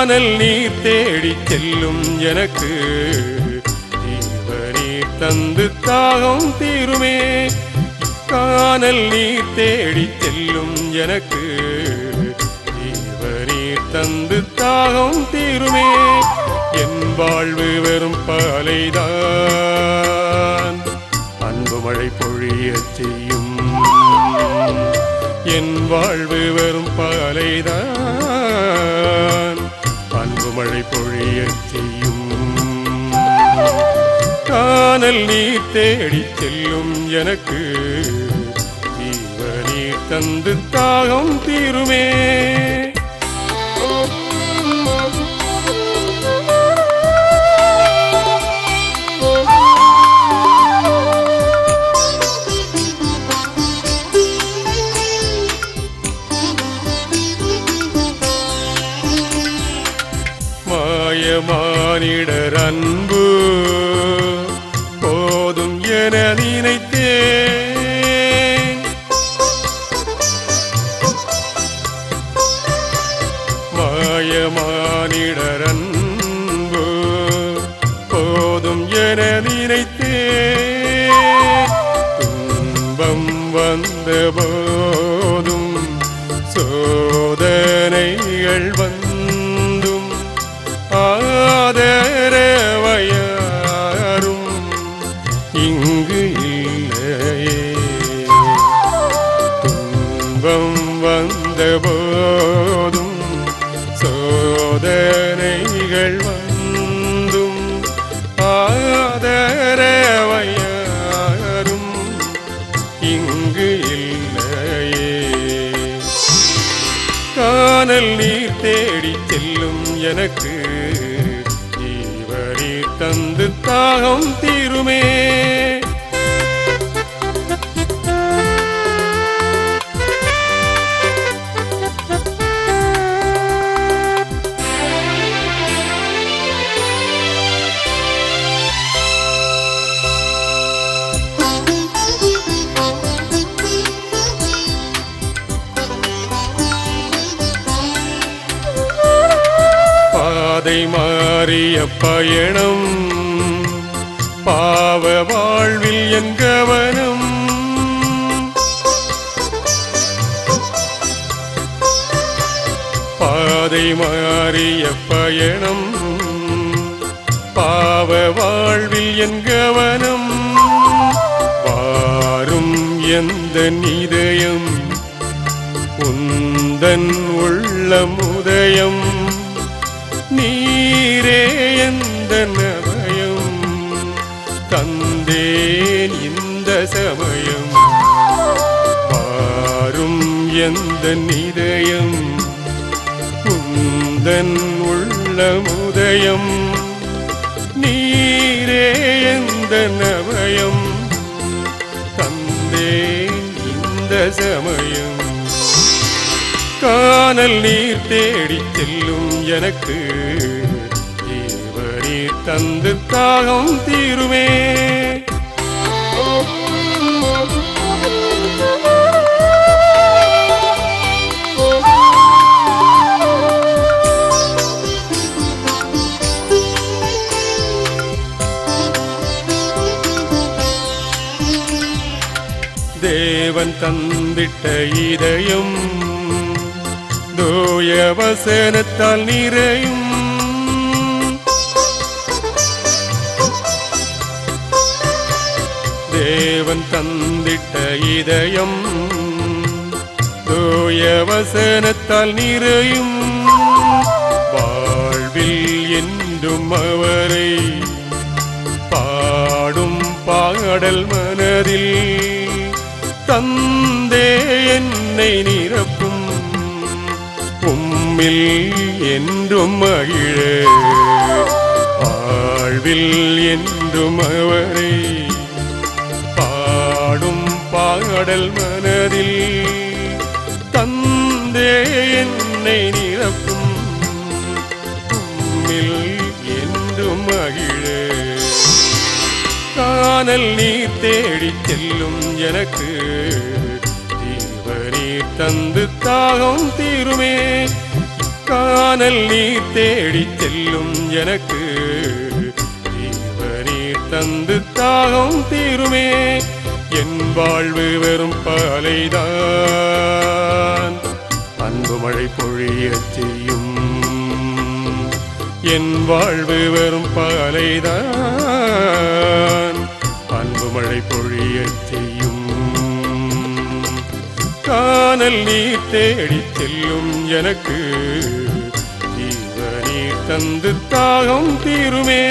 கானல் நீர் தேடி செல்லும் எனக்கு ஜீவநீர் தந்து தாகம் தீருமே. கானல் நீர் தேடி செல்லும் எனக்கு ஜீவநீர் தந்து தாகம் தீருமே. என் வாழ்வு வெறும் பாலைதான் அன்பு மழை பொழியச் செய்யும். என் வாழ்வு வெறும் பாலைதான் அன்பு மழை பொழியச் செய்யும். கானல் நீர் தேடி செல்லும் எனக்கு ஜீவநீர் தந்து தாகம் தீருமே. மாயமானிடர் அன்பு போதும் என நினைத்தேன். மாயமானிடர் அன்பு போதும் என நினைத்தேன். துன்பம் வந்த போதும் சோதனைகள் வந்தும் ஆதரவையாரும் இங்கு இல்லையே. துன்பம் வந்த போதும் சோதனைகள் வந்தும் ஆதரவையாரும் இங்கு இல்லையே. கானல் நீர் தேடி செல்லும் எனக்கு ஜீவநீர் தந்து தாகம் தீருமே. பாதை மாறிய பயணம் பாவ வாழ்வில் என் கவனம். பாதை மாறிய பயணம் பாவ வாழ்வில் என் கவனம். வாரும் எந்த இதயம் உந்தன் உள்ளம் உதயம். நீரே எந்த நபயம் தந்தேன் இந்த சமயம். வாரும் எந்த இதயம் உந்தன் உள்ளம் உதயம். நீரே எந்த நபயம் தந்தேன் இந்த சமயம். கானல் நீர் தேடி செல்லும் எனக்கு ஜீவநீர் தந்து தாகம் தீருமே. தேவன் தந்திட்ட இதயம் தூய வசனத்தால் நிறையும். தேவன் தந்திட்ட இதயம் தூய வசனத்தால் நிறையும். வாழ்வில் என்றும் அவரை பாடும் பாடல் மனதில் தந்தே என்னை நிரப்பும். உம்மில் என்றும் மகிழ வாழ்வில் என்றும் அவரை பாடும் பாடல் மனதில் தந்தே என்னை நிரப்பும். உம்மில் என்றும் மகிழ கானல் நீர் தேடி செல்லும் எனக்கு ஜீவநீர் தந்து தாகம் தீருமே. கானல் நீர் தேடிச் செல்லும் எனக்கு ஜீவநீர் தந்து தாகம் தீருமே. என் வாழ்வு வெறும் பாலைதான் அன்பு மழை பொழியச் செய்யும். என் வாழ்வு வெறும் பாலைதான் அன்பு மழை பொழியச் செய்யும். கானல் நீர் தேடிச் செல்லும் எனக்கு ஜீவநீர் தந்து தாகம் தீருமே.